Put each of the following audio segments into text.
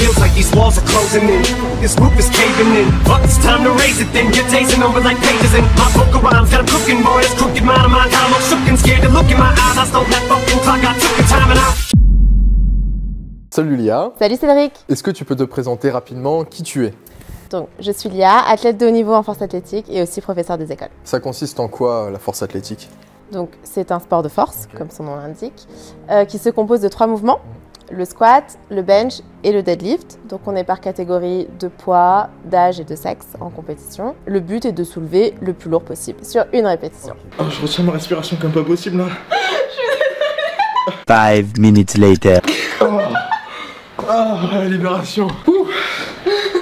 Feels like these walls are closing in. This roof is caving in. But it's time to raise it then. You're tasting over like pages in my poker rhymes. Got 'em cooking, boy. This crooked mind of mine. Got 'em all shook and scared to look in my eyes. I stole that fucking clock. I took the time and I... Salut Lia. Salut Cédric. Est-ce que tu peux te présenter rapidement qui tu es? Donc, je suis Lia, athlète de haut niveau en force athlétique et aussi professeure des écoles. Ça consiste en quoi la force athlétique? Donc, c'est un sport de force, comme son nom l'indique, qui se compose de 3 mouvements, le squat, le bench et le deadlift. Donc, on est par catégorie de poids, d'âge et de sexe en compétition. Le but est de soulever le plus lourd possible sur une répétition. Oh, je retiens ma respiration comme pas possible là. 5 minutes later. Libération. Ouh.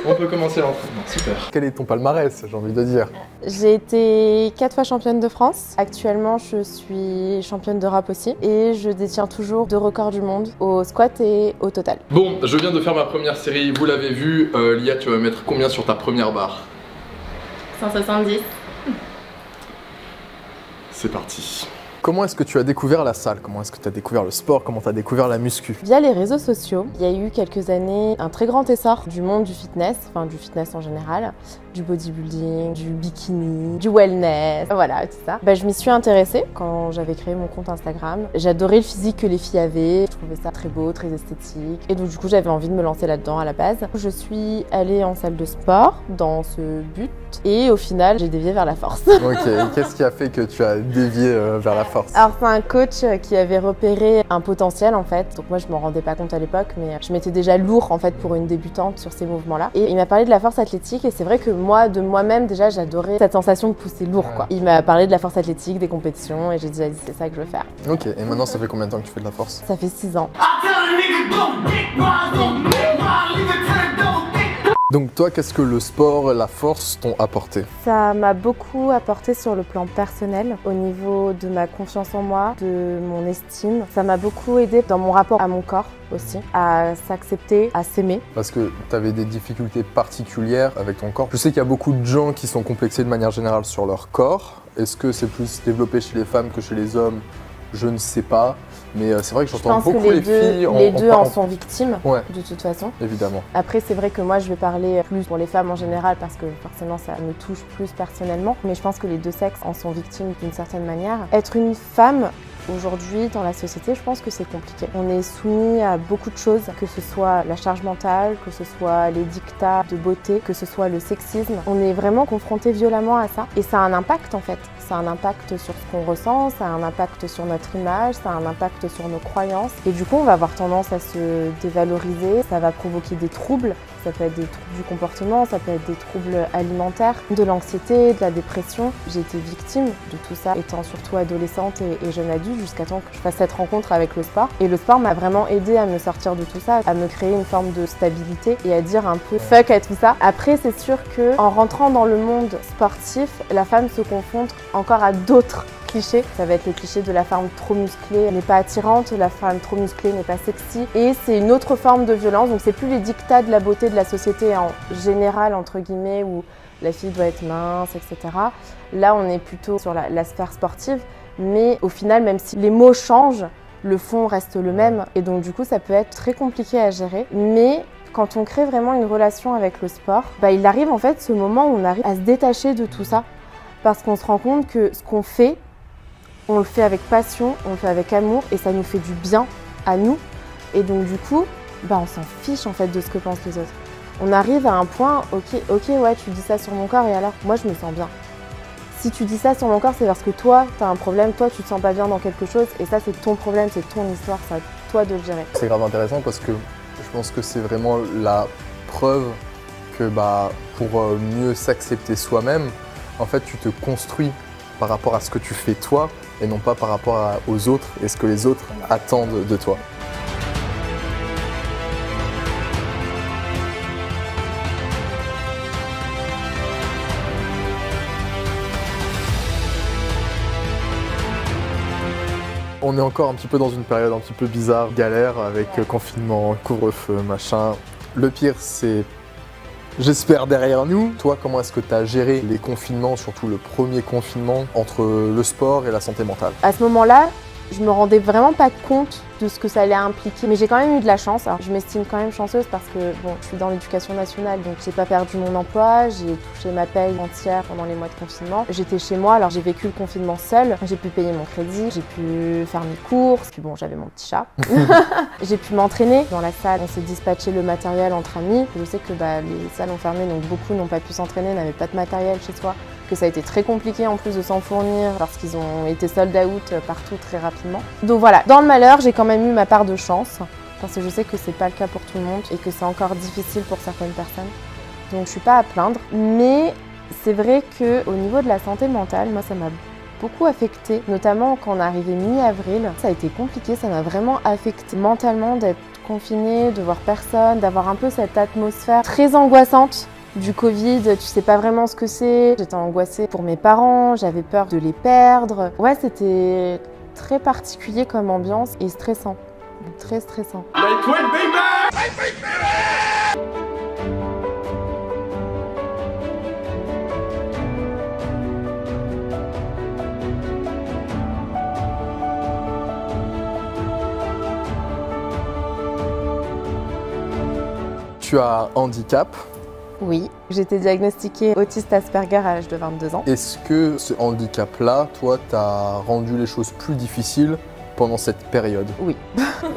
On peut commencer l'entraînement, super. Quel est ton palmarès, j'ai envie de dire? J'ai été 4 fois championne de France. Actuellement, je suis championne d'Europe aussi. Et je détiens toujours 2 records du monde au squat et au total. Bon, je viens de faire ma première série, vous l'avez vu. Lia, tu vas mettre combien sur ta première barre? 170. C'est parti. Comment est-ce que tu as découvert la salle? Comment est-ce que tu as découvert le sport? Comment tu as découvert la muscu? Via les réseaux sociaux, il y a eu quelques années un très grand essor du monde du fitness, enfin du fitness en général, du bodybuilding, du bikini, du wellness, voilà, tout ça. Je m'y suis intéressée quand j'avais créé mon compte Instagram. J'adorais le physique que les filles avaient, je trouvais ça très beau, très esthétique. Et donc du coup, j'avais envie de me lancer là-dedans à la base. Je suis allée en salle de sport dans ce but et au final, j'ai dévié vers la force. Ok, et qu'est-ce qui a fait que tu as dévié vers la force? Alors c'est un coach qui avait repéré un potentiel en fait, donc moi je m'en rendais pas compte à l'époque, mais je m'étais déjà lourd en fait pour une débutante sur ces mouvements-là. Et il m'a parlé de la force athlétique et c'est vrai que moi, de moi-même déjà, j'adorais cette sensation de pousser lourd quoi. Il m'a parlé de la force athlétique, des compétitions et j'ai dit vas-y c'est ça que je veux faire. Ok, et maintenant ça fait combien de temps que tu fais de la force? Ça fait 6 ans. Donc toi, qu'est-ce que le sport et la force t'ont apporté? Ça m'a beaucoup apporté sur le plan personnel, au niveau de ma confiance en moi, de mon estime. Ça m'a beaucoup aidé dans mon rapport à mon corps aussi, à s'accepter, à s'aimer. Parce que tu avais des difficultés particulières avec ton corps. Je sais qu'il y a beaucoup de gens qui sont complexés de manière générale sur leur corps. Est-ce que c'est plus développé chez les femmes que chez les hommes? Je ne sais pas, mais c'est vrai que j'entends beaucoup les filles les deux en sont victimes, ouais, de toute façon. Évidemment. Après, c'est vrai que moi, je vais parler plus pour les femmes en général parce que forcément, ça me touche plus personnellement. Mais je pense que les deux sexes en sont victimes d'une certaine manière. Être une femme, aujourd'hui, dans la société, je pense que c'est compliqué. On est soumis à beaucoup de choses, que ce soit la charge mentale, que ce soit les dictats de beauté, que ce soit le sexisme. On est vraiment confronté violemment à ça. Et ça a un impact, en fait. Ça a un impact sur ce qu'on ressent, ça a un impact sur notre image, ça a un impact sur nos croyances. Et du coup, on va avoir tendance à se dévaloriser. Ça va provoquer des troubles. Ça peut être des troubles du comportement, ça peut être des troubles alimentaires, de l'anxiété, de la dépression. J'ai été victime de tout ça, étant surtout adolescente et jeune adulte, jusqu'à temps que je fasse cette rencontre avec le sport. Et le sport m'a vraiment aidée à me sortir de tout ça, à me créer une forme de stabilité et à dire un peu fuck à tout ça. Après, c'est sûr que en rentrant dans le monde sportif, la femme se confronte encore à d'autres clichés. Ça va être le cliché de la femme trop musclée n'est pas attirante, la femme trop musclée n'est pas sexy. Et c'est une autre forme de violence, donc c'est plus les dictats de la beauté de la société en général, entre guillemets, où la fille doit être mince, etc. Là, on est plutôt sur la sphère sportive, mais au final, même si les mots changent, le fond reste le même. Et donc du coup, ça peut être très compliqué à gérer. Mais quand on crée vraiment une relation avec le sport, il arrive en fait ce moment où on arrive à se détacher de tout ça. Parce qu'on se rend compte que ce qu'on fait, on le fait avec passion, on le fait avec amour et ça nous fait du bien à nous. Et donc du coup, on s'en fiche en fait de ce que pensent les autres. On arrive à un point, ok, ouais, tu dis ça sur mon corps et alors, moi je me sens bien. Si tu dis ça sur mon corps, c'est parce que toi, tu as un problème, toi tu te sens pas bien dans quelque chose et ça c'est ton problème, c'est ton histoire, c'est à toi de le gérer. C'est grave intéressant parce que je pense que c'est vraiment la preuve que pour mieux s'accepter soi-même, en fait tu te construis par rapport à ce que tu fais toi et non pas par rapport aux autres et ce que les autres attendent de toi. On est encore un petit peu dans une période un petit peu bizarre, galère avec confinement, couvre-feu, machin. Le pire, c'est, j'espère, derrière nous. Toi, comment est-ce que tu as géré les confinements, surtout le premier confinement, entre le sport et la santé mentale? À ce moment-là, je me rendais vraiment pas compte de ce que ça allait impliquer. Mais j'ai quand même eu de la chance. Alors, je m'estime quand même chanceuse parce que bon, je suis dans l'éducation nationale, donc j'ai pas perdu mon emploi, j'ai touché ma paye entière pendant les mois de confinement. J'étais chez moi, alors j'ai vécu le confinement seule. J'ai pu payer mon crédit, j'ai pu faire mes courses, puis bon, j'avais mon petit chat. J'ai pu m'entraîner dans la salle. On s'est dispatché le matériel entre amis. Je sais que les salles ont fermé, donc beaucoup n'ont pas pu s'entraîner, n'avaient pas de matériel chez soi. Que ça a été très compliqué en plus de s'en fournir parce qu'ils ont été sold out partout très rapidement. Donc voilà, dans le malheur, j'ai quand même eu ma part de chance parce que je sais que c'est pas le cas pour tout le monde et que c'est encore difficile pour certaines personnes. Donc je suis pas à plaindre, mais c'est vrai que au niveau de la santé mentale, moi ça m'a beaucoup affectée, notamment quand on est arrivé mi-avril. Ça a été compliqué, ça m'a vraiment affectée mentalement d'être confinée, de voir personne, d'avoir un peu cette atmosphère très angoissante. Du Covid, tu sais pas vraiment ce que c'est. J'étais angoissée pour mes parents, j'avais peur de les perdre. Ouais, c'était très particulier comme ambiance et stressant. Très stressant. Lightweight, baby! Tu as un handicap. Oui, j'ai été diagnostiquée autiste Asperger à l'âge de 22 ans. Est-ce que ce handicap-là, toi, t'a rendu les choses plus difficiles pendant cette période? Oui.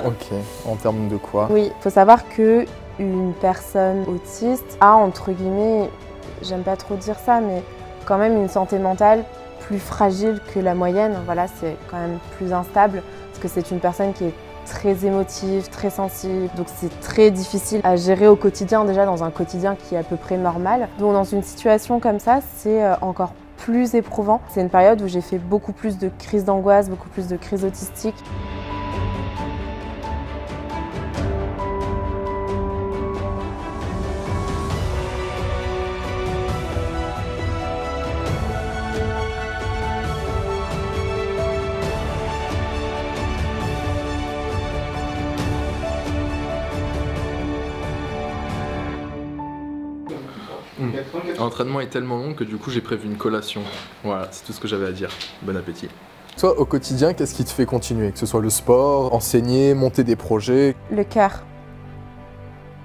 Ok, en termes de quoi? Oui, il faut savoir qu'une personne autiste a, entre guillemets, j'aime pas trop dire ça, mais quand même une santé mentale plus fragile que la moyenne. Voilà, c'est quand même plus instable parce que c'est une personne qui est très émotive, très sensible, donc c'est très difficile à gérer au quotidien, déjà dans un quotidien qui est à peu près normal. Donc dans une situation comme ça, c'est encore plus éprouvant. C'est une période où j'ai fait beaucoup plus de crises d'angoisse, beaucoup plus de crises autistiques. L'entraînement est tellement long que du coup j'ai prévu une collation. Voilà, c'est tout ce que j'avais à dire. Bon appétit. Toi, au quotidien, qu'est-ce qui te fait continuer? Que ce soit le sport, enseigner, monter des projets? Le cœur.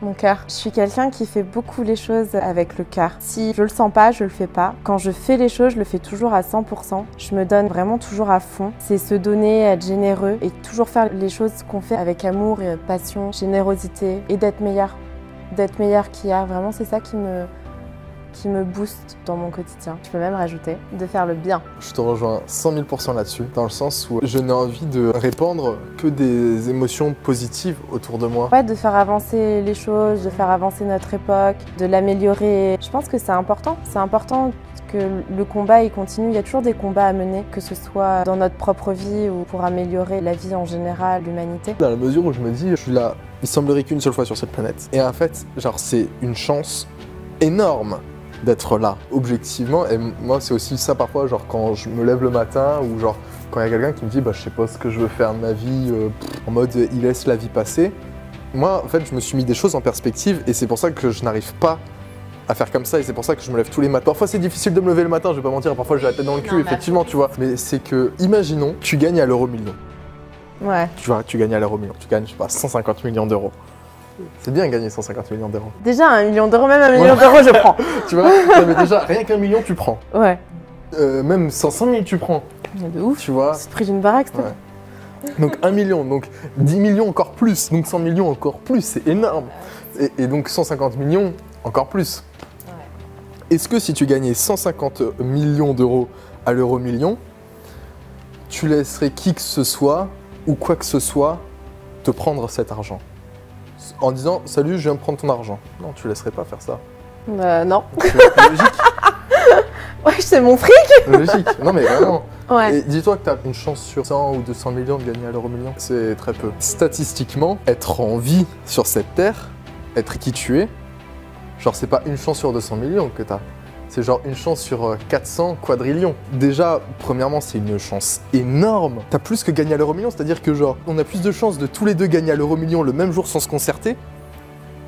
Mon cœur. Je suis quelqu'un qui fait beaucoup les choses avec le cœur. Si je le sens pas, je le fais pas. Quand je fais les choses, je le fais toujours à 100%. Je me donne vraiment toujours à fond. C'est se donner, être généreux et toujours faire les choses qu'on fait avec amour, et passion, générosité et d'être meilleur. D'être meilleur qu'hier. Vraiment, c'est ça qui me booste dans mon quotidien. Je peux même rajouter de faire le bien. Je te rejoins 100 000% là-dessus, dans le sens où je n'ai envie de répandre que des émotions positives autour de moi. Ouais, de faire avancer les choses, de faire avancer notre époque, de l'améliorer. Je pense que c'est important. C'est important que le combat il continue. Il y a toujours des combats à mener, que ce soit dans notre propre vie ou pour améliorer la vie en général, l'humanité. Dans la mesure où je me dis, je suis là, il semblerait qu'une seule fois sur cette planète. Et en fait, genre, c'est une chance énorme d'être là, objectivement. Et moi, c'est aussi ça parfois, genre quand je me lève le matin ou genre quand il y a quelqu'un qui me dit je sais pas ce que je veux faire de ma vie, en mode il laisse la vie passer. Moi, en fait, je me suis mis des choses en perspective et c'est pour ça que je n'arrive pas à faire comme ça et c'est pour ça que je me lève tous les matins. Parfois, c'est difficile de me lever le matin, je vais pas mentir, parfois j'ai la tête dans le cul, effectivement, tu vois. Mais c'est que, imaginons, tu gagnes à l'euro million. Ouais. Tu vois, tu gagnes à l'euro million, tu gagnes, je sais pas, 150 millions d'euros. C'est bien gagner 150 millions d'euros. Déjà 1 million d'euros, même 1 million d'euros, je prends. Tu vois, non, mais déjà, rien qu'un million, tu prends. Ouais. Même 500 000, tu prends. Mais de ouf. Tu vois. C'est le prix d'une baraque, toi. Ouais. Donc 1 million, donc 10 millions encore plus, donc 100 millions encore plus, c'est énorme. Et donc 150 millions encore plus. Ouais. Est-ce que si tu gagnais 150 millions d'euros à l'euro million, tu laisserais qui que ce soit ou quoi que ce soit te prendre cet argent? En disant salut, je viens de prendre ton argent. Non, tu laisserais pas faire ça. Non. Logique. Ouais, c'est mon fric. Logique. Non mais vraiment. Ouais. Et dis-toi que tu as une chance sur 100 ou 200 millions de gagner à l'euro million. C'est très peu. Statistiquement, être en vie sur cette terre, être qui tu es, genre c'est pas une chance sur 200 millions que tu as. C'est genre une chance sur 400 quadrillions. Déjà, premièrement, c'est une chance énorme. T'as plus que gagner à l'euro million, c'est-à-dire que genre, on a plus de chances de tous les deux gagner à l'euro million le même jour sans se concerter,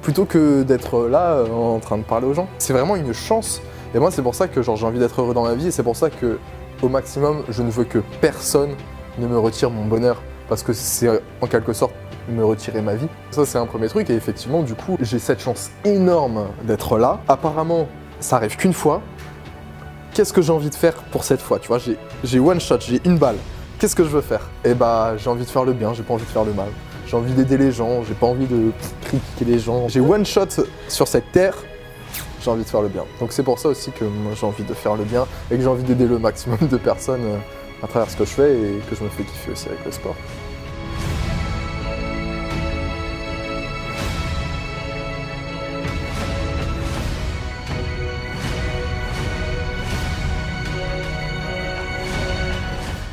plutôt que d'être là en train de parler aux gens. C'est vraiment une chance. Et moi, c'est pour ça que genre, j'ai envie d'être heureux dans ma vie, et c'est pour ça que, au maximum, je ne veux que personne ne me retire mon bonheur, parce que c'est en quelque sorte me retirer ma vie. Ça, c'est un premier truc, et effectivement, du coup, j'ai cette chance énorme d'être là. Apparemment, ça arrive qu'une fois. Qu'est-ce que j'ai envie de faire pour cette fois? Tu vois, j'ai one shot, j'ai une balle. Qu'est-ce que je veux faire? Eh bah, j'ai envie de faire le bien, j'ai pas envie de faire le mal. J'ai envie d'aider les gens, j'ai pas envie de critiquer les gens. J'ai one shot sur cette terre, j'ai envie de faire le bien. Donc c'est pour ça aussi que moi j'ai envie de faire le bien et que j'ai envie d'aider le maximum de personnes à travers ce que je fais et que je me fais kiffer aussi avec le sport.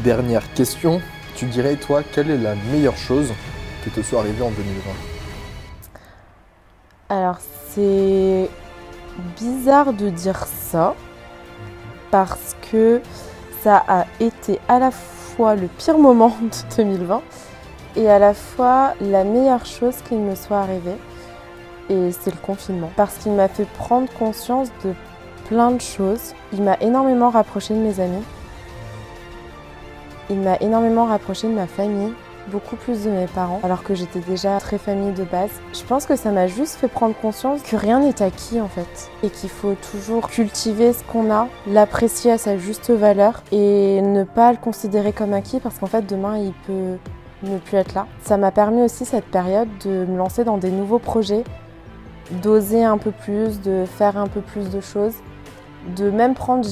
Dernière question, tu dirais toi quelle est la meilleure chose qui te soit arrivée en 2020? Alors c'est bizarre de dire ça parce que ça a été à la fois le pire moment de 2020 et à la fois la meilleure chose qui me soit arrivée, et c'est le confinement. Parce qu'il m'a fait prendre conscience de plein de choses. Il m'a énormément rapproché de mes amis. Il m'a énormément rapproché de ma famille, beaucoup plus de mes parents, alors que j'étais déjà très famille de base. Je pense que ça m'a juste fait prendre conscience que rien n'est acquis en fait, et qu'il faut toujours cultiver ce qu'on a, l'apprécier à sa juste valeur et ne pas le considérer comme acquis parce qu'en fait demain il peut ne plus être là. Ça m'a permis aussi cette période de me lancer dans des nouveaux projets, d'oser un peu plus, de faire un peu plus de choses, de même prendre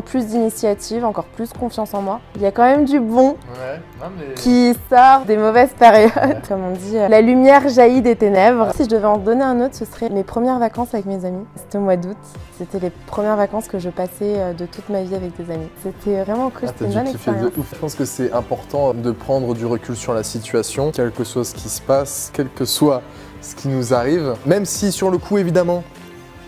plus d'initiatives, encore plus confiance en moi. Il y a quand même du bon qui sort des mauvaises périodes. Comme on dit, la lumière jaillit des ténèbres. Si je devais en donner un autre, ce serait mes premières vacances avec mes amis. C'était au mois d'août. C'était les premières vacances que je passais de toute ma vie avec des amis. C'était vraiment cool, c'était une bonne expérience. Je pense que c'est important de prendre du recul sur la situation, quel que soit ce qui se passe, quel que soit ce qui nous arrive. Même si sur le coup, évidemment,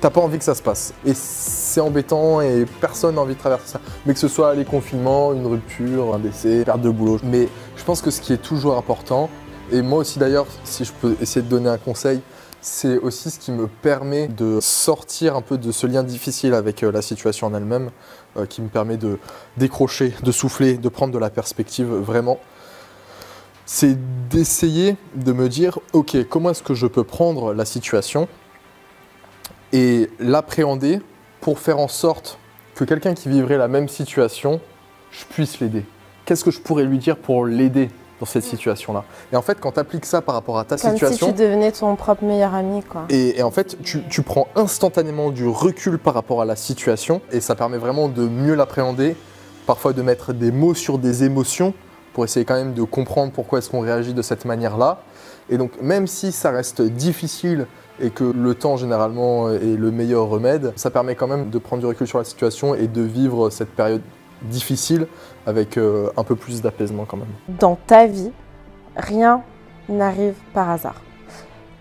t'as pas envie que ça se passe. Et c'est embêtant et personne n'a envie de traverser ça. Mais que ce soit les confinements, une rupture, un décès, perte de boulot. Mais je pense que ce qui est toujours important, et moi aussi d'ailleurs, si je peux essayer de donner un conseil, c'est aussi ce qui me permet de sortir un peu de ce lien difficile avec la situation en elle-même, qui me permet de décrocher, de souffler, de prendre de la perspective vraiment. C'est d'essayer de me dire, ok, comment est-ce que je peux prendre la situation et l'appréhender pour faire en sorte que quelqu'un qui vivrait la même situation, je puisse l'aider. Qu'est-ce que je pourrais lui dire pour l'aider dans cette situation-là? Et en fait, quand tu appliques ça par rapport à ta situation... Comme si tu devenais ton propre meilleur ami, quoi. Et en fait, tu prends instantanément du recul par rapport à la situation et ça permet vraiment de mieux l'appréhender, parfois de mettre des mots sur des émotions pour essayer quand même de comprendre pourquoi est-ce qu'on réagit de cette manière-là. Et donc, même si ça reste difficile et que le temps généralement est le meilleur remède, ça permet quand même de prendre du recul sur la situation et de vivre cette période difficile avec un peu plus d'apaisement quand même. Dans ta vie, rien n'arrive par hasard.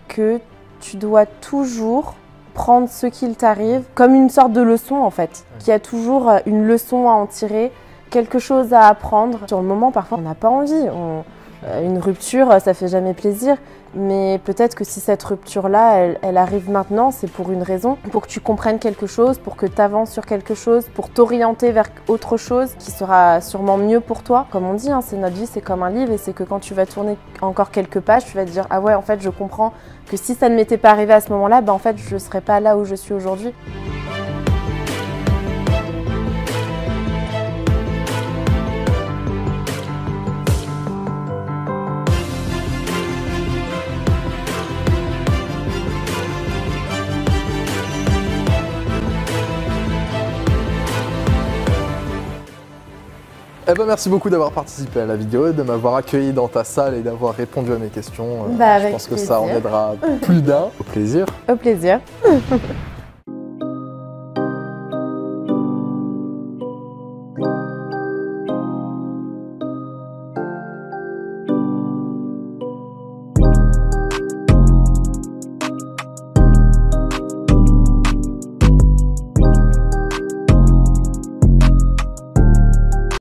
Que tu dois toujours prendre ce qu'il t'arrive comme une sorte de leçon en fait. Qu'il y a toujours une leçon à en tirer, quelque chose à apprendre. Sur le moment, parfois, on n'a pas envie. Une rupture, ça fait jamais plaisir, mais peut-être que si cette rupture-là, elle arrive maintenant, c'est pour une raison, pour que tu comprennes quelque chose, pour que tu avances sur quelque chose, pour t'orienter vers autre chose qui sera sûrement mieux pour toi. Comme on dit, c'est notre vie, c'est comme un livre, et c'est que quand tu vas tourner encore quelques pages, tu vas te dire « Ah ouais, en fait, je comprends que si ça ne m'était pas arrivé à ce moment-là, en fait, je ne serais pas là où je suis aujourd'hui. » Eh ben, merci beaucoup d'avoir participé à la vidéo, de m'avoir accueilli dans ta salle et d'avoir répondu à mes questions. Je pense que ça en aidera plus d'un. Au plaisir. Au plaisir.